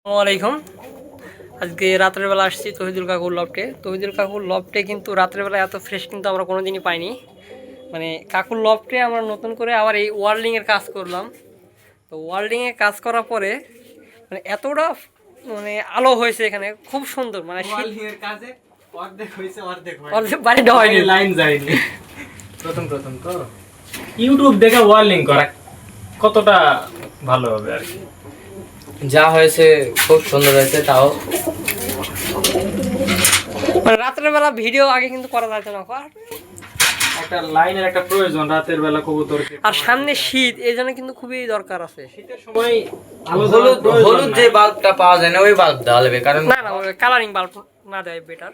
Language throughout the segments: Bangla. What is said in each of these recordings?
আসসালামাইকুম। আজকে রাতের বেলা আসছি তহিদুল কাকুর লফটে। তহিদুল কাকুর লফটে কিন্তু রাতের বেলা এত ফ্রেশ কিন্তু আমরা কোনো দিনই পাইনি। মানে কাকুর লফটে আমরা নতুন করে আবার এই ওয়ার্ল্ডিংয়ের কাজ করলাম। তো ওয়ার্ল্ডিংয়ে কাজ করার পরে মানে এতটা মানে আলো হয়েছে এখানে, খুব সুন্দর। মানে কাজে অর্ধেক হয়েছে, অর্ধেক অর্ধেক বাড়িটা হয়নি, লাইন যায়নি। প্রথম প্রথম তো ইউটিউব দেখে ওয়ার্লিং করা কতটা ভালো হবে আর কি। যা হয়েছে খুব সুন্দর হয়েছে। তাও মানে রাতের বেলা ভিডিও আগে কিন্তু করা যাচ্ছে না, একটা লাইনের একটা প্রয়োজন রাতের বেলা কবুতরকে। আর সামনে শীত, এই জন্য কিন্তু খুবই দরকার আছে। শীতের সময় হলুদ হলুদ যে বাল্বটা পাওয়া যায় না, ওই বাল্ব দেওয়া লাগবে। কারণ না না, কালারিং বাল্ব না দেয় বেটার।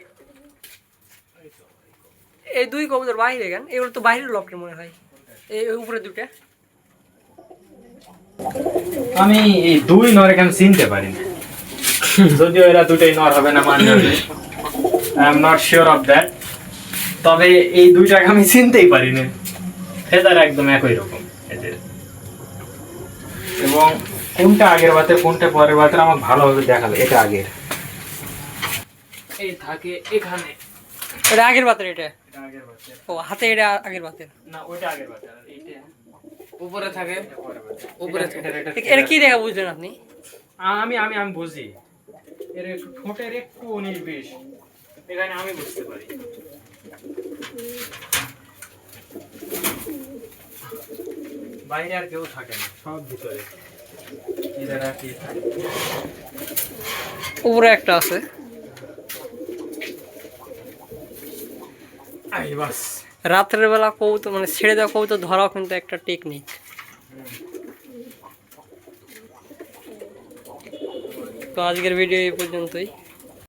এই দুই কবুতর বাইরে গেন, এগুলো তো বাইরের লফটের মনে হয়। এই উপরে দুটা আমি এই দুই নর এখানে চিনতে পারি না, যদিও এরা দুটোই নর হবে না মানে I am not sure of that. তবে এই দুইটাকে আমি চিনতেই পারি না, ফেদার একদম একই রকম এদের। এবং কোনটা আগের বাতের কোনটা পরের বাতের আমার ভালোভাবে দেখালো। এটা আগের, এই থাকে এখানে, এটা আগের বাতের। এটা এটা আগের বাতের। ও হাতে, এটা আগের বাতের না ওইটা আগের বাতের, আর এইটা উপরে থাকে। উপরে এটা কি দেখা বুঝলেন আপনি? আমি আমি আমি বুঝি, এর একটু ঠোঁটের একটু 19-20 এখানে আমি বুঝতে পারি। বাইরে আর কেউ থাকে না, সব ভিতরে। এদের আর কি থাকে, উপরে একটা আছে। আই বাস। রাতের বেলা কবুতর মানে ছেড়ে দেওয়া কবুতর ধরাও কিন্তু একটা টেকনিক। তো আজকের ভিডিও এই পর্যন্তই।